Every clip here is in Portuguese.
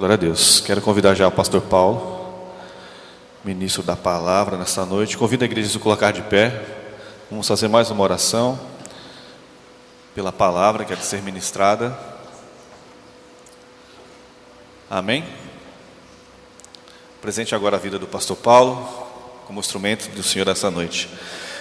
Glória a Deus. Quero convidar já o pastor Paulo, ministro da palavra nesta noite. Convido a igreja a se colocar de pé. Vamos fazer mais uma oração pela palavra que há de ser ministrada. Amém? Presente agora a vida do pastor Paulo como instrumento do Senhor essa noite.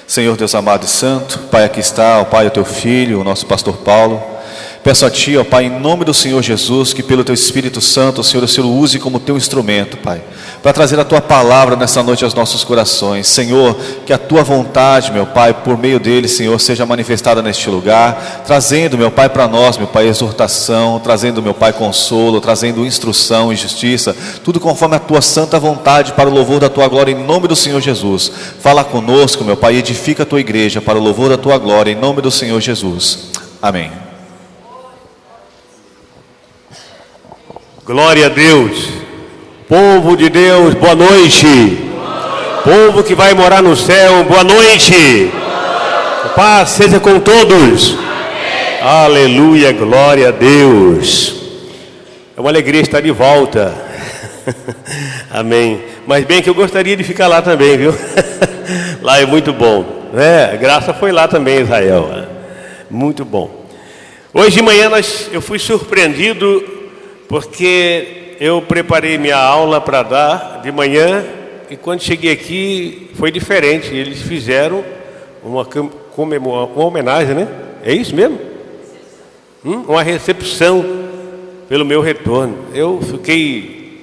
Senhor Deus amado e santo, Pai, aqui está, ó Pai, o teu filho, o nosso pastor Paulo. Peço a Ti, ó Pai, em nome do Senhor Jesus, que pelo Teu Espírito Santo, Senhor, o Senhor use como Teu instrumento, Pai, para trazer a Tua palavra nessa noite aos nossos corações. Senhor, que a Tua vontade, meu Pai, por meio dele, Senhor, seja manifestada neste lugar, trazendo, meu Pai, para nós, meu Pai, exortação, trazendo, meu Pai, consolo, trazendo instrução e justiça, tudo conforme a Tua santa vontade, para o louvor da Tua glória, em nome do Senhor Jesus. Fala conosco, meu Pai, edifica a Tua igreja, para o louvor da Tua glória, em nome do Senhor Jesus. Amém. Glória a Deus. Povo de Deus, boa noite. Povo que vai morar no céu, boa noite. Paz seja com todos. Amém. Aleluia, glória a Deus. É uma alegria estar de volta. Amém. Mas bem que eu gostaria de ficar lá também, viu? Lá é muito bom, né? A graça foi lá também, Israel. Muito bom. Hoje de manhã eu fui surpreendido porque eu preparei minha aula para dar de manhã e quando cheguei aqui foi diferente. Eles fizeram uma homenagem, né? É isso mesmo? Uma recepção pelo meu retorno. Eu fiquei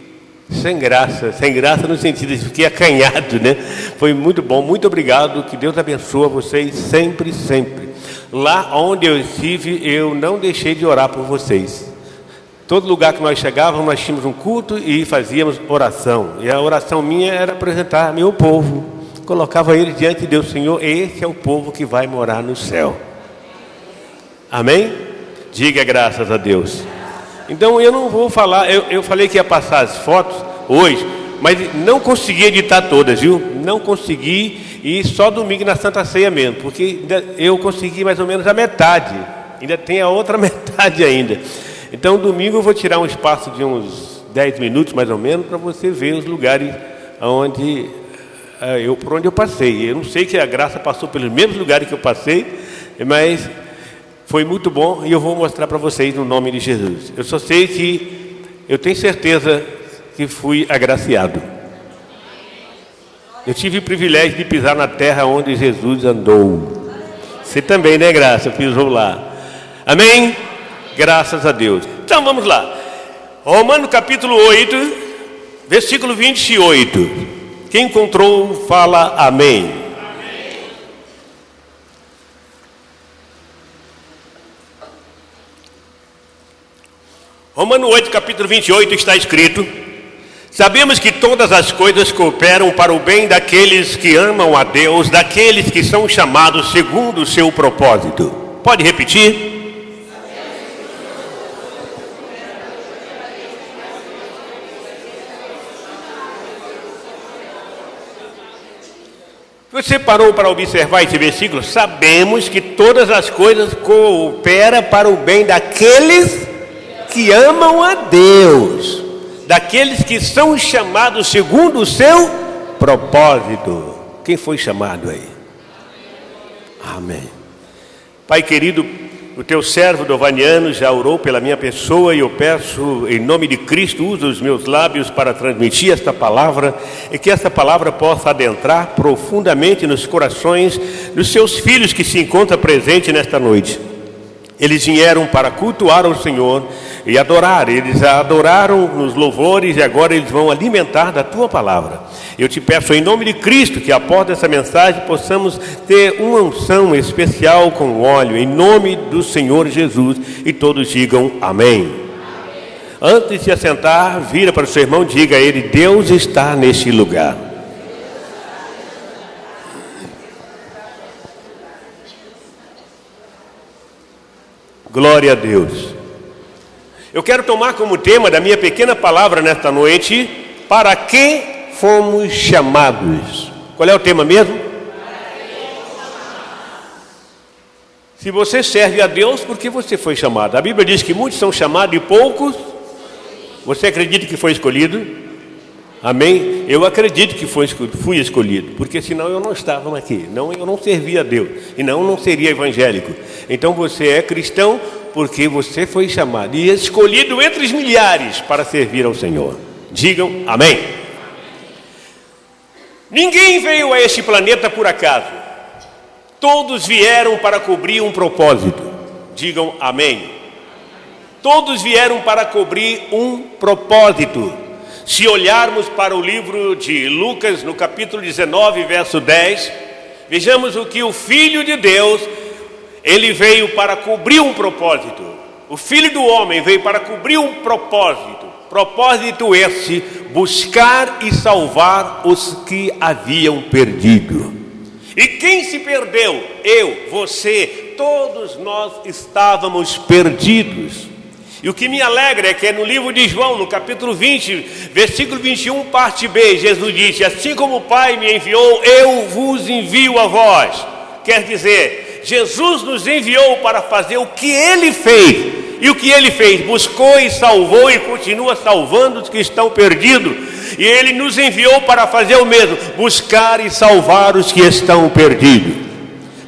sem graça no sentido de fiquei acanhado, né? Foi muito bom, muito obrigado, que Deus abençoe vocês sempre, sempre. Lá onde eu estive, eu não deixei de orar por vocês. Todo lugar que nós chegávamos, nós tínhamos um culto e fazíamos oração. E a oração minha era apresentar meu povo. Colocava ele diante de Deus, Senhor, esse é o povo que vai morar no céu. Amém? Diga graças a Deus. Então eu não vou falar, eu falei que ia passar as fotos hoje, mas não consegui editar todas, viu? Não consegui, e só domingo na Santa Ceia mesmo, porque eu consegui mais ou menos a metade. Ainda tem a outra metade ainda. Então, domingo eu vou tirar um espaço de uns 10 minutos, mais ou menos, para você ver os lugares por onde eu passei. Eu não sei que a graça passou pelos mesmos lugares que eu passei, mas foi muito bom e eu vou mostrar para vocês no nome de Jesus. Eu só sei que eu tenho certeza que fui agraciado. Eu tive o privilégio de pisar na terra onde Jesus andou. Você também, né, Graça? Pisou lá. Amém? Graças a Deus. Então vamos lá. Romanos capítulo 8, versículo 28. Quem encontrou, fala amém. Amém. Romanos 8, capítulo 28 está escrito: sabemos que todas as coisas cooperam para o bem daqueles que amam a Deus, daqueles que são chamados segundo o seu propósito. Pode repetir? Você parou para observar esse versículo? Sabemos que todas as coisas cooperam para o bem daqueles que amam a Deus, daqueles que são chamados segundo o seu propósito. Quem foi chamado aí? Amém. Pai querido, o teu servo Dovaniano já orou pela minha pessoa e eu peço em nome de Cristo, usa os meus lábios para transmitir esta palavra e que esta palavra possa adentrar profundamente nos corações dos seus filhos que se encontram presentes nesta noite. Eles vieram para cultuar ao Senhor e adorar. Eles adoraram nos louvores e agora eles vão alimentar da tua palavra. Eu te peço em nome de Cristo que após essa mensagem possamos ter uma unção especial com óleo, em nome do Senhor Jesus, e todos digam amém. Amém. Antes de assentar, vira para o seu irmão e diga a ele: Deus está neste lugar. Glória a Deus. Eu quero tomar como tema da minha pequena palavra nesta noite: para que fomos chamados. Qual é o tema mesmo? Se você serve a Deus, por que você foi chamado? A Bíblia diz que muitos são chamados e poucos Você acredita que foi escolhido? Amém? Eu acredito que fui escolhido, porque senão eu não estava aqui, eu não servia a Deus, e não seria evangélico. Então você é cristão porque você foi chamado e escolhido entre os milhares para servir ao Senhor. Digam amém. Ninguém veio a este planeta por acaso. Todos vieram para cobrir um propósito. Digam amém. Todos vieram para cobrir um propósito. Se olharmos para o livro de Lucas, no capítulo 19, verso 10, vejamos o que o Filho de Deus, ele veio para cobrir um propósito. O Filho do Homem veio para cobrir um propósito. Propósito esse, buscar e salvar os que haviam perdido. E quem se perdeu? Eu, você, todos nós estávamos perdidos. E o que me alegra é que no livro de João, no capítulo 20, versículo 21, parte B, Jesus disse: assim como o Pai me enviou, eu vos envio a vós. Quer dizer, Jesus nos enviou para fazer o que Ele fez. E o que Ele fez? Buscou e salvou e continua salvando os que estão perdidos. E Ele nos enviou para fazer o mesmo, buscar e salvar os que estão perdidos.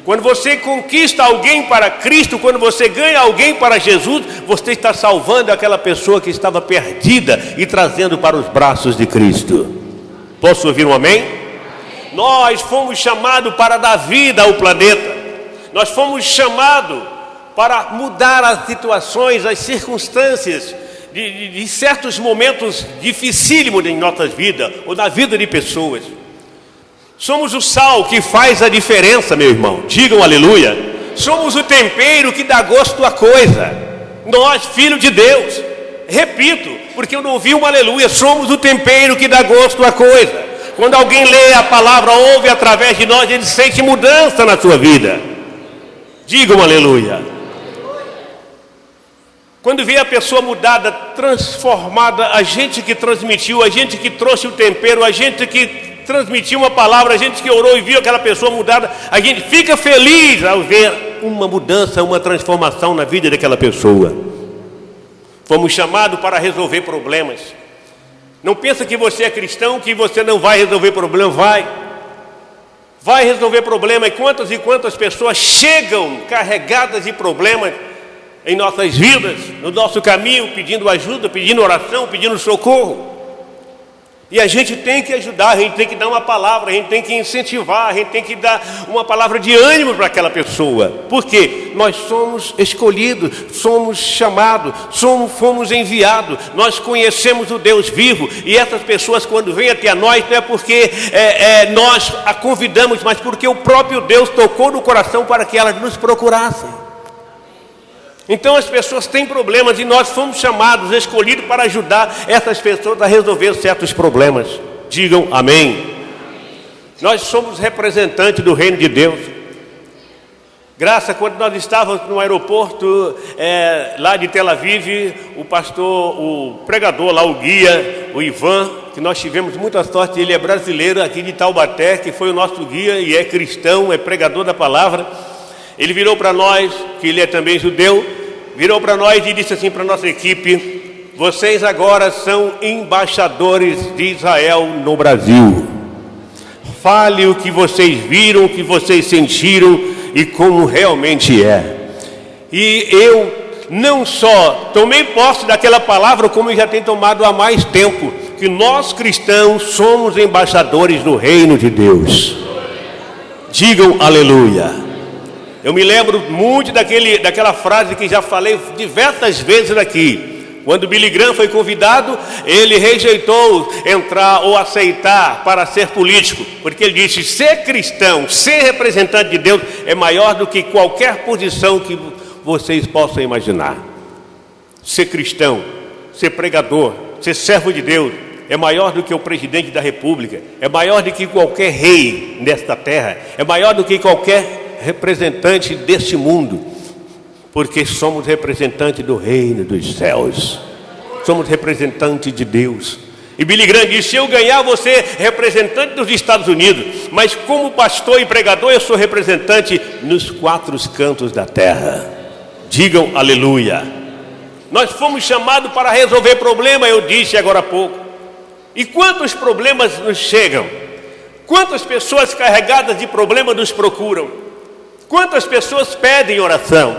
Quando você conquista alguém para Cristo, quando você ganha alguém para Jesus, você está salvando aquela pessoa que estava perdida e trazendo para os braços de Cristo. Posso ouvir um amém? Nós fomos chamados para dar vida ao planeta. Nós fomos chamados para mudar as situações, as circunstâncias de certos momentos dificílimos em nossas vidas ou na vida de pessoas. Somos o sal que faz a diferença, meu irmão. Digam aleluia. Somos o tempero que dá gosto à coisa. Nós, filhos de Deus, repito, porque eu não ouvi um aleluia. Somos o tempero que dá gosto à coisa. Quando alguém lê a palavra, ouve através de nós, ele sente mudança na sua vida. Digam aleluia. Quando vê a pessoa mudada, transformada, a gente que transmitiu, a gente que trouxe o tempero, a gente que transmitiu uma palavra, a gente que orou e viu aquela pessoa mudada, a gente fica feliz ao ver uma mudança, uma transformação na vida daquela pessoa. Fomos chamados para resolver problemas. Não pensa que você é cristão, que você não vai resolver problema. Vai resolver problema. E quantas pessoas chegam carregadas de problemas em nossas vidas, no nosso caminho, pedindo ajuda, pedindo oração, pedindo socorro. E a gente tem que ajudar, a gente tem que dar uma palavra, a gente tem que incentivar, a gente tem que dar uma palavra de ânimo para aquela pessoa. Por quê? Nós somos escolhidos, somos chamados, fomos enviados, nós conhecemos o Deus vivo. E essas pessoas, quando vêm até nós, não é porque nós a convidamos, mas porque o próprio Deus tocou no coração para que elas nos procurassem. Então as pessoas têm problemas e nós fomos chamados, escolhidos para ajudar essas pessoas a resolver certos problemas. Digam amém. Nós somos representantes do reino de Deus. Graça, quando nós estávamos no aeroporto lá de Tel Aviv, o pastor, o pregador lá, o guia, o Ivan, que nós tivemos muita sorte, ele é brasileiro aqui de Taubaté, que foi o nosso guia e é cristão, é pregador da palavra. Ele virou para nós, que ele é também judeu, virou para nós e disse assim para a nossa equipe: vocês agora são embaixadores de Israel no Brasil. Fale o que vocês viram, o que vocês sentiram e como realmente é. E eu não só tomei posse daquela palavra, como eu já tenho tomado há mais tempo, que nós cristãos somos embaixadores do reino de Deus. Digam aleluia. Eu me lembro muito daquela frase que já falei diversas vezes aqui. Quando Billy Graham foi convidado, ele rejeitou entrar ou aceitar para ser político, porque ele disse: ser cristão, ser representante de Deus é maior do que qualquer posição que vocês possam imaginar. Ser cristão, ser pregador, ser servo de Deus é maior do que o presidente da república, é maior do que qualquer rei nesta terra, é maior do que qualquer representante deste mundo, porque somos representantes do reino dos céus, somos representantes de Deus. E Billy Graham disse: se eu ganhar, você representante dos Estados Unidos, mas como pastor e pregador eu sou representante nos quatro cantos da terra. Digam aleluia. Nós fomos chamados para resolver problemas, eu disse agora há pouco. E quantos problemas nos chegam? Quantas pessoas carregadas de problema nos procuram? Quantas pessoas pedem oração?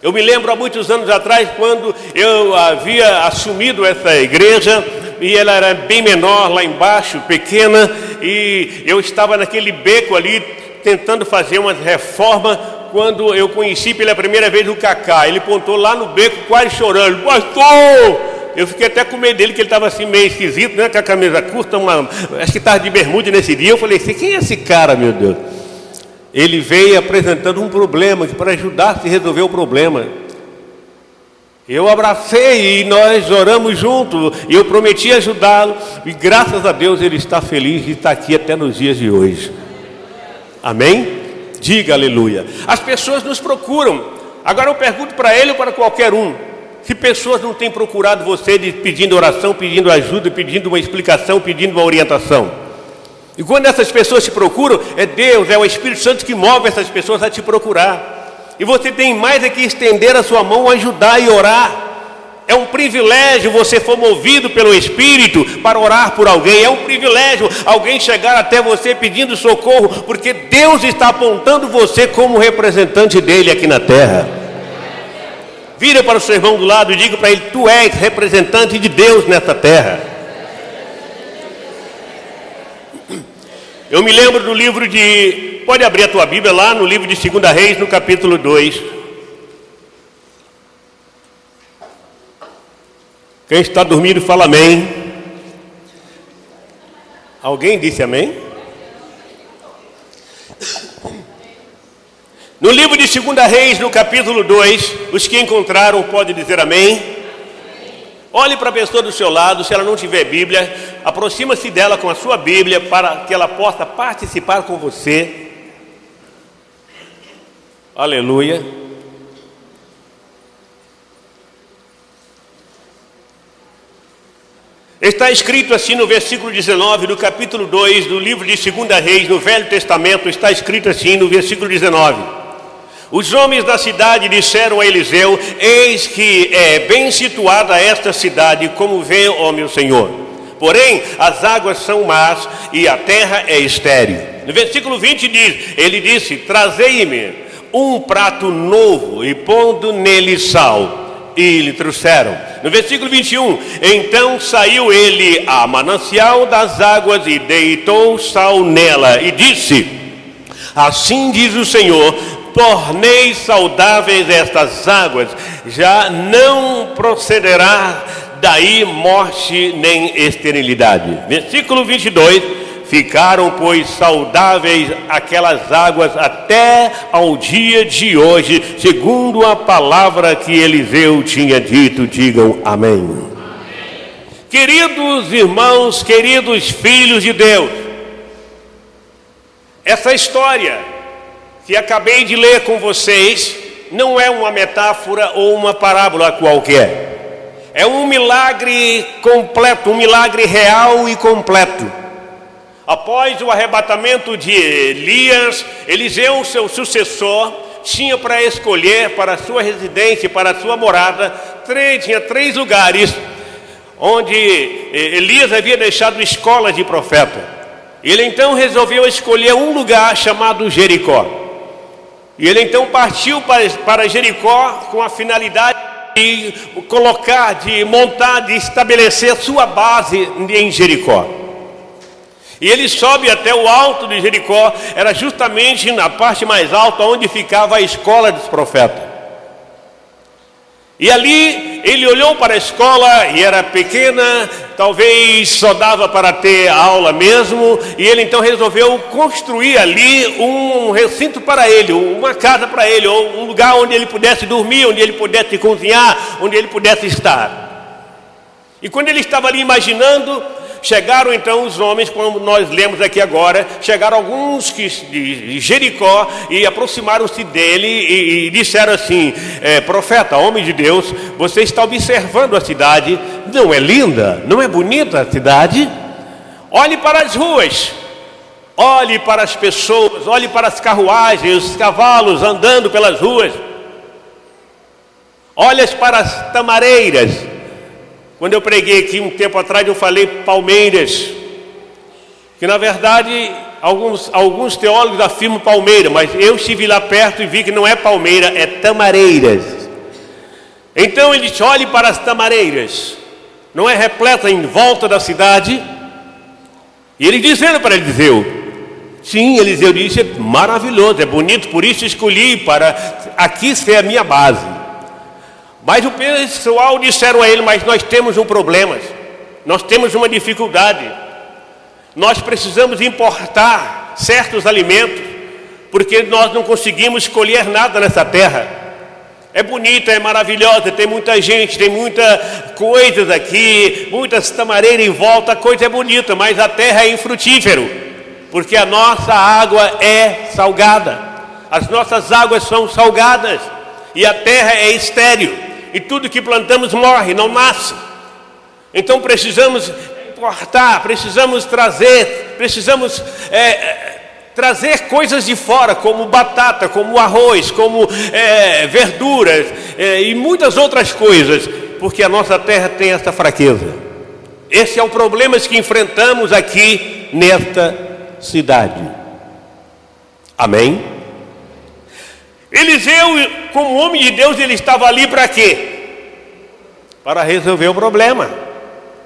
Eu me lembro há muitos anos atrás, quando eu havia assumido essa igreja, e ela era bem menor lá embaixo, pequena, e eu estava naquele beco ali, tentando fazer uma reforma, quando eu conheci pela primeira vez o Cacá. Ele pontou lá no beco, quase chorando: pastor! Eu fiquei até com medo dele, que ele estava assim meio esquisito, né? Com a camisa curta, acho que estava de bermuda nesse dia. Eu falei assim: quem é esse cara, meu Deus? Ele veio apresentando um problema, que para ajudar a resolver o problema. Eu abracei e nós oramos juntos, e eu prometi ajudá-lo, e graças a Deus ele está feliz e está aqui até nos dias de hoje. Amém? Diga aleluia. As pessoas nos procuram. Agora eu pergunto para ele ou para qualquer um: se pessoas não têm procurado você pedindo oração, pedindo ajuda, pedindo uma explicação, pedindo uma orientação? E quando essas pessoas te procuram, é Deus, é o Espírito Santo que move essas pessoas a te procurar. E você tem mais é que estender a sua mão, ajudar e orar. É um privilégio você for movido pelo Espírito para orar por alguém. É um privilégio alguém chegar até você pedindo socorro, porque Deus está apontando você como representante dele aqui na terra. Vira para o seu irmão do lado e diga para ele: tu és representante de Deus nesta terra. Eu me lembro do livro de... Pode abrir a tua Bíblia lá no livro de 2 Reis, no capítulo 2. Quem está dormindo fala amém. Alguém disse amém? No livro de 2 Reis, no capítulo 2, os que encontraram podem dizer amém. Olhe para a pessoa do seu lado, se ela não tiver Bíblia, aproxima-se dela com a sua Bíblia para que ela possa participar com você. Aleluia. Está escrito assim no versículo 19 do capítulo 2 do livro de 2 Reis, no Velho Testamento, está escrito assim no versículo 19: os homens da cidade disseram a Eliseu: eis que é bem situada esta cidade, como vê, ó meu senhor. Porém, as águas são más e a terra é estéril. No versículo 20 diz: ele disse: trazei-me um prato novo e pondo nele sal. E lhe trouxeram. No versículo 21, então saiu ele a manancial das águas e deitou sal nela e disse: assim diz o Senhor, tornei saudáveis estas águas, já não procederá daí morte nem esterilidade. Versículo 22, ficaram, pois, saudáveis aquelas águas até ao dia de hoje, segundo a palavra que Eliseu tinha dito. Digam amém. Amém. Queridos irmãos, queridos filhos de Deus, essa história que acabei de ler com vocês não é uma metáfora ou uma parábola qualquer. É um milagre completo, um milagre real e completo. Após o arrebatamento de Elias, Eliseu, seu sucessor, tinha para escolher para a sua residência, para a sua morada, tinha 3 lugares onde Elias havia deixado escolas de profeta. Ele então resolveu escolher um lugar chamado Jericó. E ele então partiu para Jericó com a finalidade de colocar, de montar, de estabelecer sua base em Jericó. E ele sobe até o alto de Jericó, era justamente na parte mais alta onde ficava a escola dos profetas. E ali ele olhou para a escola e era pequena, talvez só dava para ter aula mesmo, e ele então resolveu construir ali um recinto para ele, uma casa para ele, ou um lugar onde ele pudesse dormir, onde ele pudesse cozinhar, onde ele pudesse estar. E quando ele estava ali imaginando, chegaram então os homens, como nós lemos aqui agora, chegaram alguns de Jericó e aproximaram-se dele e disseram assim: profeta, homem de Deus, você está observando a cidade, não é linda, não é bonita a cidade? Olhe para as ruas, olhe para as pessoas, olhe para as carruagens, os cavalos andando pelas ruas. olhas para as tamareiras. Quando eu preguei aqui um tempo atrás, eu falei palmeiras, que na verdade alguns teólogos afirmam palmeira, mas eu estive lá perto e vi que não é palmeira, é tamareiras. Então ele disse: olhe para as tamareiras, não é repleta em volta da cidade? E ele dizendo para Eliseu, sim, Eliseu disse: é maravilhoso, é bonito, por isso escolhi para aqui ser a minha base. Mas o pessoal disseram a ele: mas nós temos um problema, nós temos uma dificuldade, nós precisamos importar certos alimentos, porque nós não conseguimos colher nada nessa terra. É bonita, é maravilhosa, tem muita gente, tem muitas coisas aqui, muitas tamareiras em volta, a coisa é bonita, mas a terra é infrutífera, porque a nossa água é salgada, as nossas águas são salgadas, e a terra é estéril, e tudo que plantamos morre, não nasce. Então precisamos importar, precisamos trazer coisas de fora, como batata, como arroz, como verduras e muitas outras coisas, porque a nossa terra tem essa fraqueza. Esse é o problema que enfrentamos aqui nesta cidade. Amém? Eliseu, como homem de Deus, ele estava ali para quê? Para resolver o problema.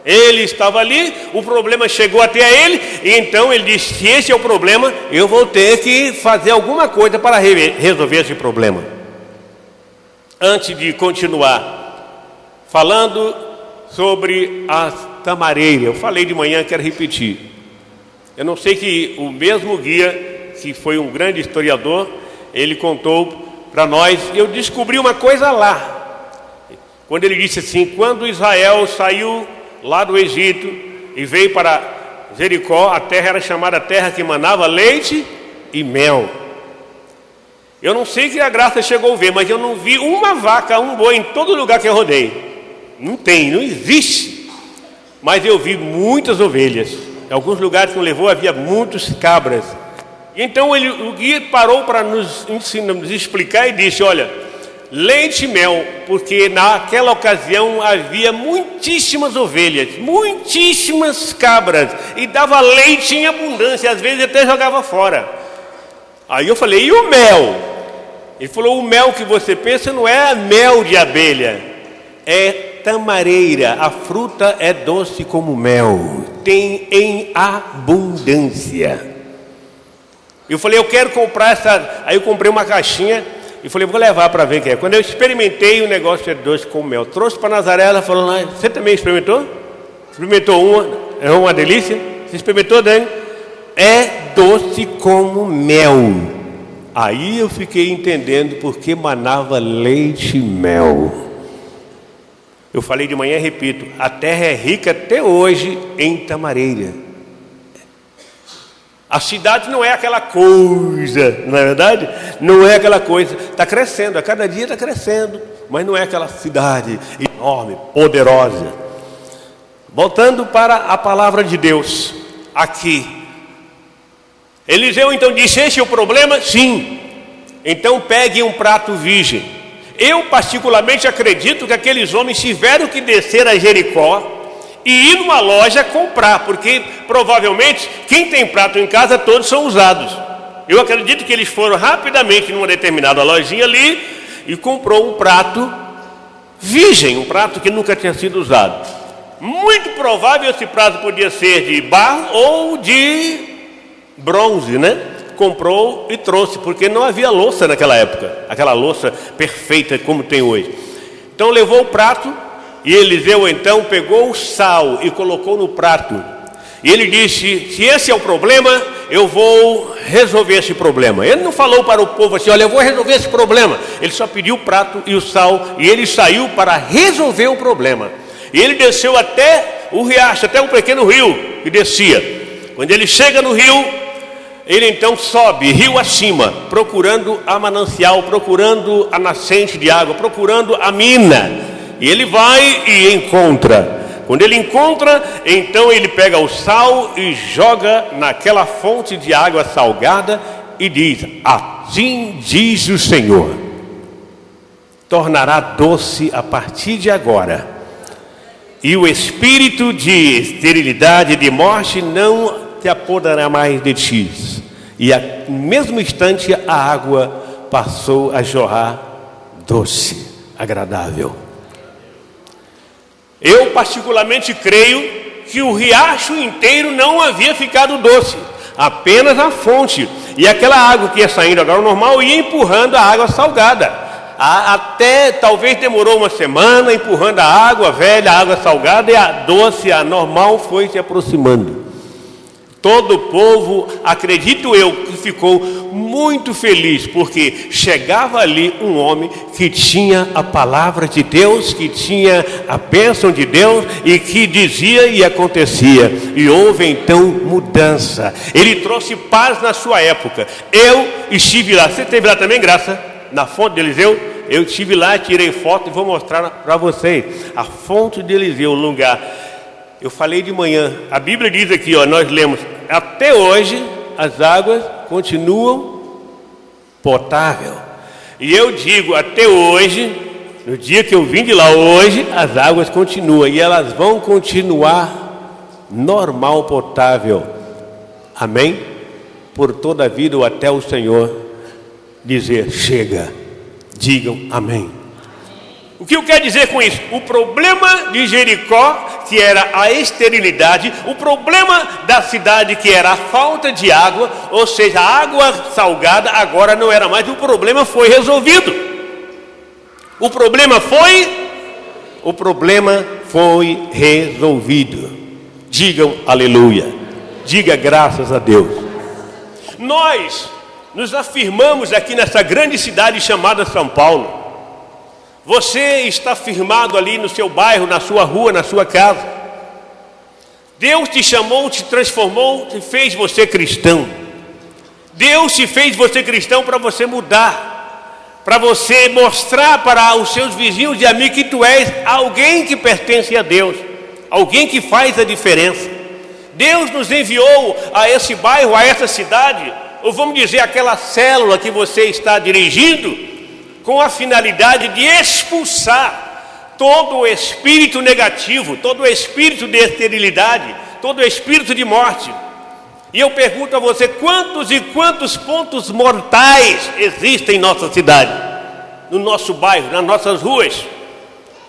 Ele estava ali, o problema chegou até ele, e então ele disse: se esse é o problema, eu vou ter que fazer alguma coisa para resolver esse problema. Antes de continuar falando sobre as tamareiras, eu falei de manhã, quero repetir. Eu não sei que o mesmo guia, que foi um grande historiador, ele contou para nós, eu descobri uma coisa lá, quando ele disse assim: quando Israel saiu lá do Egito e veio para Jericó, a terra era chamada terra que manava leite e mel. Eu não sei que a graça chegou a ver, mas eu não vi uma vaca, um boi em todo lugar que eu rodei. Não tem, não existe. Mas eu vi muitas ovelhas. Em alguns lugares que nos levou havia muitos cabras. E então o guia parou para nos ensinar, nos explicar e disse: olha, leite e mel, porque naquela ocasião havia muitíssimas ovelhas, muitíssimas cabras, e dava leite em abundância, às vezes até jogava fora. Aí eu falei: e o mel? Ele falou: o mel que você pensa não é mel de abelha, é tamareira, a fruta é doce como mel, tem em abundância. Eu falei: eu quero comprar essa. Aí eu comprei uma caixinha e falei: vou levar para ver o que é. Quando eu experimentei, o negócio é doce com mel. Trouxe para Nazaré, ela falou: você também experimentou? Experimentou uma, é uma delícia? Você experimentou, Dani? É doce como mel. Aí eu fiquei entendendo porque manava leite e mel. Eu falei de manhã e repito: a terra é rica até hoje em tamareira. A cidade não é aquela coisa, não é verdade? Não é aquela coisa, está crescendo, a cada dia está crescendo, mas não é aquela cidade enorme, poderosa. Voltando para a palavra de Deus, aqui. Eliseu então disse: esse é o problema? Sim. Então pegue um prato virgem. Eu particularmente acredito que aqueles homens tiveram que descer a Jericó e ir numa loja comprar, porque provavelmente quem tem prato em casa todos são usados. Eu acredito que eles foram rapidamente numa determinada lojinha ali e comprou um prato virgem, um prato que nunca tinha sido usado. Muito provável esse prato podia ser de barro ou de bronze, né? Comprou e trouxe, porque não havia louça naquela época, aquela louça perfeita como tem hoje. Então levou o prato. E Eliseu então pegou o sal e colocou no prato. E ele disse: se esse é o problema, eu vou resolver esse problema. Ele não falou para o povo assim: olha, eu vou resolver esse problema. Ele só pediu o prato e o sal, e ele saiu para resolver o problema. E ele desceu até o riacho, até um pequeno rio, e descia. Quando ele chega no rio, ele então sobe rio acima, procurando a manancial, procurando a nascente de água, procurando a mina. E ele vai e encontra. Quando ele encontra, então ele pega o sal e joga naquela fonte de água salgada e diz: assim diz o Senhor: tornará doce a partir de agora. E o espírito de esterilidade, de morte, não te apoderará mais de ti. E no mesmo instante a água passou a jorrar doce, agradável. Eu particularmente creio que o riacho inteiro não havia ficado doce, apenas a fonte. E aquela água que ia saindo agora normal ia empurrando a água salgada. Até talvez demorou uma semana empurrando a água velha, a água salgada, e a doce, a normal, foi se aproximando. Todo o povo, acredito eu, que ficou muito feliz, porque chegava ali um homem que tinha a palavra de Deus, que tinha a bênção de Deus e que dizia e acontecia. E houve então mudança. Ele trouxe paz na sua época. Eu estive lá. Você esteve lá também, Graça? Na fonte de Eliseu? Eu estive lá, tirei foto e vou mostrar para vocês. A fonte de Eliseu, o lugar. Eu falei de manhã, a Bíblia diz aqui, ó, nós lemos, até hoje as águas continuam potáveis. E eu digo, até hoje, no dia que eu vim de lá hoje, as águas continuam e elas vão continuar normal, potável. Amém? Por toda a vida ou até o Senhor dizer, chega. Digam amém. O que eu quero dizer com isso? O problema de Jericó, que era a esterilidade, o problema da cidade, que era a falta de água, ou seja, a água salgada, agora não era mais. O problema foi resolvido. O problema foi resolvido. Digam aleluia. Diga graças a Deus. Nós nos afirmamos aqui nessa grande cidade chamada São Paulo. Você está firmado ali no seu bairro, na sua rua, na sua casa. Deus te chamou, te transformou, te fez você cristão. Deus te fez você cristão para você mudar, para você mostrar para os seus vizinhos e amigos que tu és alguém que pertence a Deus, alguém que faz a diferença. Deus nos enviou a esse bairro, a essa cidade, ou vamos dizer, aquela célula que você está dirigindo, com a finalidade de expulsar todo o espírito negativo, todo o espírito de esterilidade, todo o espírito de morte. E eu pergunto a você, quantos e quantos pontos mortais existem em nossa cidade, no nosso bairro, nas nossas ruas?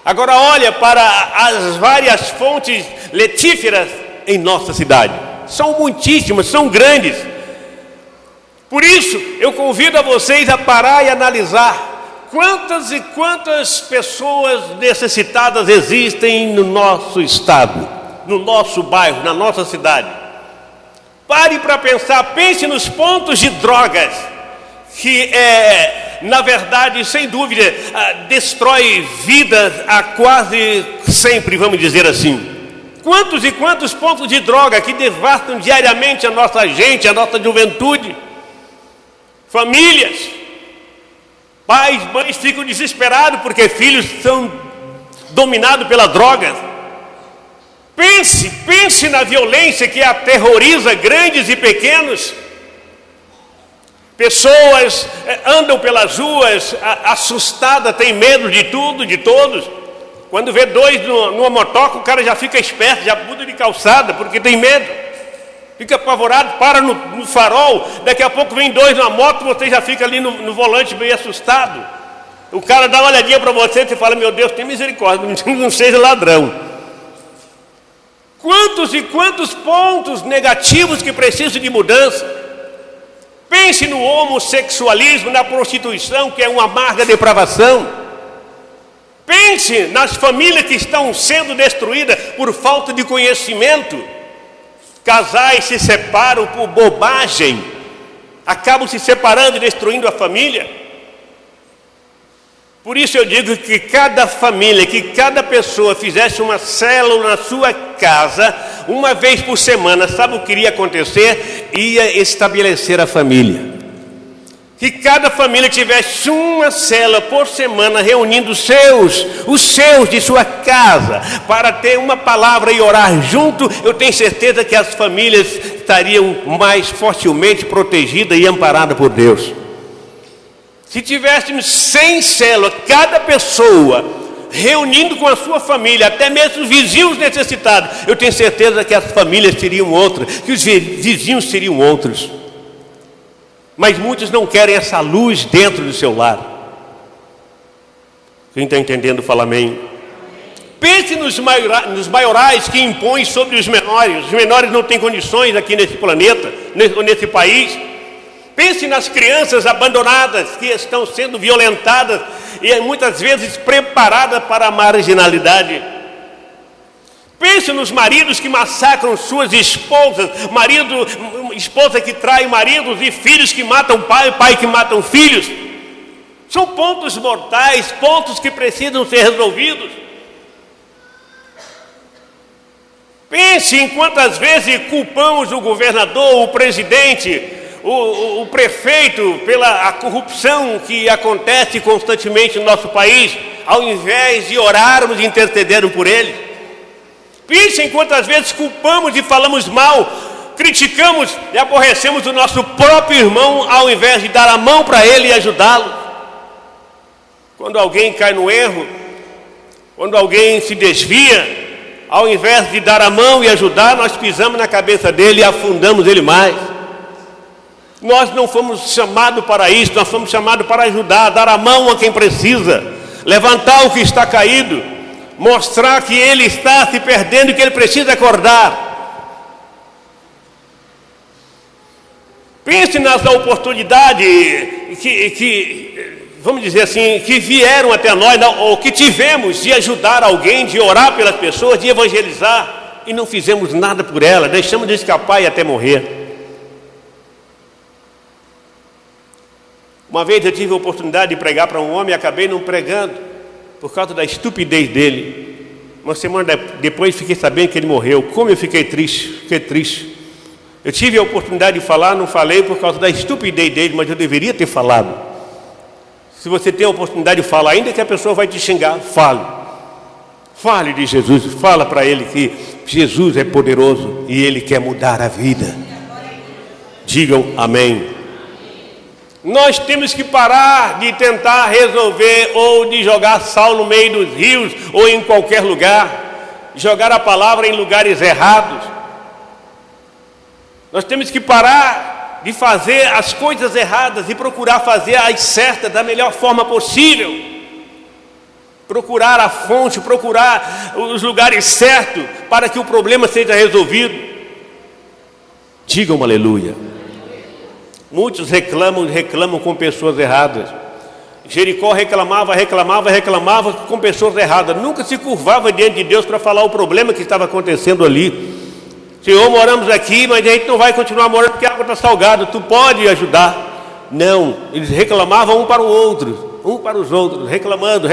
Agora olha para as várias fontes letíferas em nossa cidade. São muitíssimas, são grandes. Por isso, eu convido a vocês a parar e analisar quantas e quantas pessoas necessitadas existem no nosso estado, no nosso bairro, na nossa cidade. Pare para pensar, pense nos pontos de drogas, que na verdade, sem dúvida, destrói vidas a quase sempre, vamos dizer assim. Quantos e quantos pontos de droga que devastam diariamente a nossa gente, a nossa juventude, famílias. Pais, mães ficam desesperados porque filhos são dominados pela droga. Pense na violência que aterroriza grandes e pequenos. Pessoas andam pelas ruas assustadas, têm medo de tudo, de todos. Quando vê dois numa motoca, o cara já fica esperto, já muda de calçada, porque tem medo. Fica apavorado, para no farol, daqui a pouco vem dois numa moto, você já fica ali no volante meio assustado. O cara dá uma olhadinha para você e fala, meu Deus, tem misericórdia, não seja ladrão. Quantos e quantos pontos negativos que precisam de mudança. Pense no homossexualismo, na prostituição, que é uma amarga depravação. Pense nas famílias que estão sendo destruídas por falta de conhecimento. Casais se separam por bobagem, acabam se separando e destruindo a família. Por isso eu digo que cada família, que cada pessoa fizesse uma célula na sua casa, uma vez por semana, sabe o que iria acontecer? Ia estabelecer a família. Que cada família tivesse uma célula por semana, reunindo os seus de sua casa, para ter uma palavra e orar junto, eu tenho certeza que as famílias estariam mais fortemente protegidas e amparadas por Deus. Se tivéssemos 100 células, cada pessoa reunindo com a sua família, até mesmo os vizinhos necessitados, eu tenho certeza que as famílias seriam outras, que os vizinhos seriam outros. Mas muitos não querem essa luz dentro do seu lar. Quem está entendendo, fala amém. Pense nos maiorais que impõem sobre os menores. Os menores não têm condições aqui nesse planeta, nesse país. Pense nas crianças abandonadas que estão sendo violentadas e muitas vezes preparadas para a marginalidade. Pense nos maridos que massacram suas esposas, esposa que trai maridos e filhos que matam pai que matam filhos. São pontos mortais, pontos que precisam ser resolvidos. Pense em quantas vezes culpamos o governador, o presidente, o prefeito pela corrupção que acontece constantemente no nosso país, ao invés de orarmos e intercedermos por ele. Pense em quantas vezes culpamos e falamos mal, criticamos e aborrecemos o nosso próprio irmão, ao invés de dar a mão para ele e ajudá-lo. Quando alguém cai no erro, quando alguém se desvia, ao invés de dar a mão e ajudar, nós pisamos na cabeça dele e afundamos ele mais. Nós não fomos chamados para isso, nós fomos chamados para ajudar, dar a mão a quem precisa, levantar o que está caído, mostrar que ele está se perdendo e que ele precisa acordar. Pense nas oportunidades vamos dizer assim, que vieram até nós, ou que tivemos de ajudar alguém, de orar pelas pessoas, de evangelizar, e não fizemos nada por ela, deixamos de escapar e até morrer. Uma vez eu tive a oportunidade de pregar para um homem e acabei não pregando, por causa da estupidez dele. Uma semana depois fiquei sabendo que ele morreu. Como eu fiquei triste. Eu tive a oportunidade de falar, não falei por causa da estupidez dele, mas eu deveria ter falado. Se você tem a oportunidade de falar, ainda que a pessoa vai te xingar, fale. Fale de Jesus, fala para ele que Jesus é poderoso e ele quer mudar a vida. Digam amém. Nós temos que parar de tentar resolver ou de jogar sal no meio dos rios ou em qualquer lugar, jogar a palavra em lugares errados. Nós temos que parar de fazer as coisas erradas e procurar fazer as certas da melhor forma possível. Procurar a fonte, procurar os lugares certos para que o problema seja resolvido. Digam aleluia. Muitos reclamam com pessoas erradas. Jericó reclamava com pessoas erradas. Nunca se curvava diante de Deus para falar o problema que estava acontecendo ali. Senhor, moramos aqui, mas a gente não vai continuar morando porque a água está salgada. Tu pode ajudar. Não, eles reclamavam um para os outros, reclamando.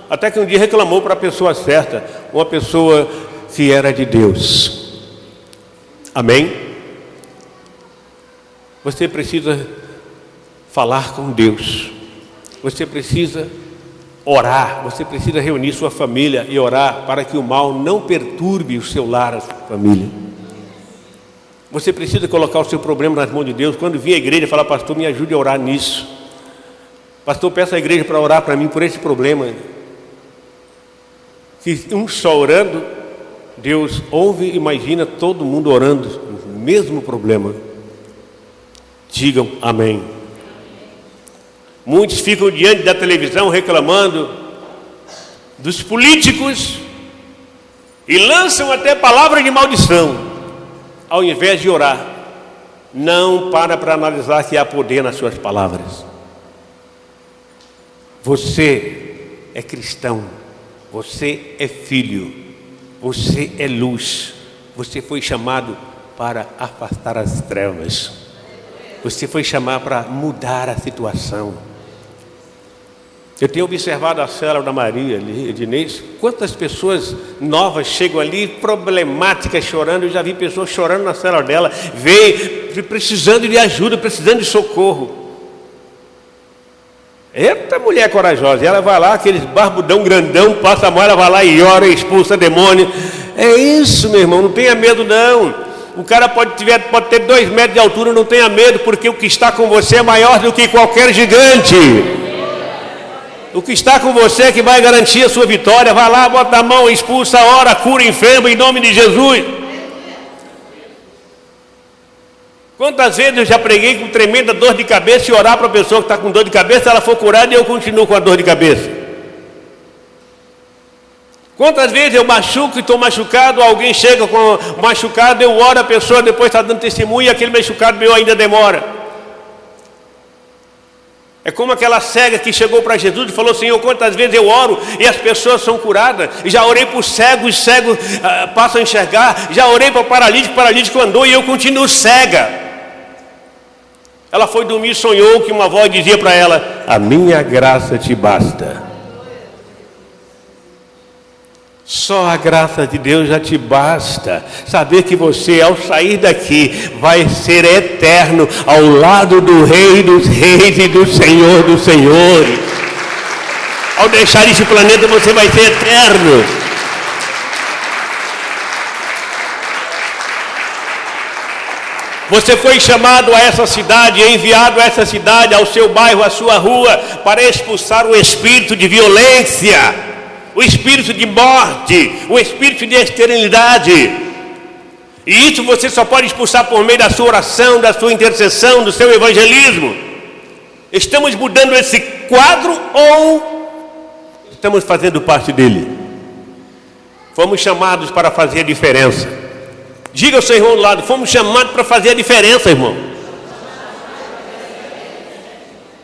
Até que um dia reclamou para a pessoa certa, uma pessoa que era de Deus. Amém? Você precisa falar com Deus, você precisa orar, você precisa reunir sua família e orar para que o mal não perturbe o seu lar, a sua família. Você precisa colocar o seu problema nas mãos de Deus. Quando vir à igreja, falar: pastor, me ajude a orar nisso. Pastor, peça à igreja para orar para mim por esse problema. Se um só orando, Deus ouve e imagina todo mundo orando no mesmo problema. Digam amém. Muitos ficam diante da televisão reclamando dos políticos e lançam até palavras de maldição, ao invés de orar. Não para analisar que há poder nas suas palavras. Você é cristão, você é filho, você é luz, você foi chamado para afastar as trevas. Você foi chamado para mudar a situação. Eu tenho observado a célula da Maria ali, Ednês, quantas pessoas novas chegam ali, problemáticas, chorando. Eu já vi pessoas chorando na célula dela, veio precisando de ajuda, precisando de socorro. Eita mulher corajosa, ela vai lá, aqueles barbudão grandão, passa a mão, ela vai lá e ora, expulsa demônio. É isso, meu irmão, não tenha medo não. O cara pode ter 2 metros de altura, não tenha medo, porque o que está com você é maior do que qualquer gigante. O que está com você é que vai garantir a sua vitória. Vai lá, bota a mão, expulsa, ora, cura, enferma em nome de Jesus. Quantas vezes eu já preguei com tremenda dor de cabeça e orar para a pessoa que está com dor de cabeça, ela for curada e eu continuo com a dor de cabeça. Quantas vezes eu machuco e estou machucado, alguém chega com machucado, eu oro, a pessoa depois está dando testemunho e aquele machucado meu ainda demora. É como aquela cega que chegou para Jesus e falou: Senhor, quantas vezes eu oro e as pessoas são curadas? Já orei para os cegos passam a enxergar. Já orei para o paralítico andou e eu continuo cega. Ela foi dormir e sonhou que uma voz dizia para ela: a minha graça te basta. Só a graça de Deus já te basta. Saber que você, ao sair daqui, vai ser eterno ao lado do Rei dos Reis e do Senhor dos Senhores. Ao deixar este planeta, você vai ser eterno. Você foi chamado a essa cidade, enviado a essa cidade, ao seu bairro, à sua rua, para expulsar o espírito de violência, o espírito de morte, o espírito de esterilidade. E isso você só pode expulsar por meio da sua oração, da sua intercessão, do seu evangelismo. Estamos mudando esse quadro ou estamos fazendo parte dele? Fomos chamados para fazer a diferença. Diga ao seu irmão do lado: fomos chamados para fazer a diferença, irmão.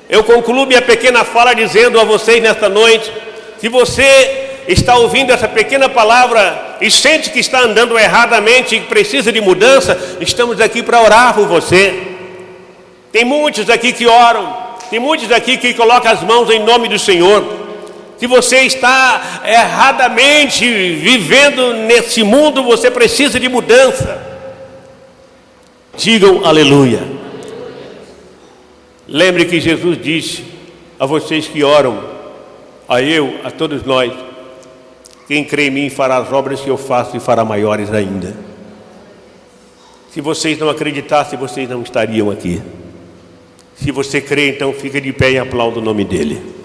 Eu concluo minha pequena fala dizendo a vocês nesta noite: se você está ouvindo essa pequena palavra e sente que está andando erradamente e precisa de mudança, estamos aqui para orar por você. Tem muitos aqui que oram, tem muitos aqui que colocam as mãos em nome do Senhor. Se você está erradamente vivendo nesse mundo, você precisa de mudança. Digam aleluia. Lembre que Jesus disse a vocês que oram, a todos nós: quem crê em mim fará as obras que eu faço e fará maiores ainda. Se vocês não acreditassem, vocês não estariam aqui. Se você crê, então fica de pé e aplauda o nome dele.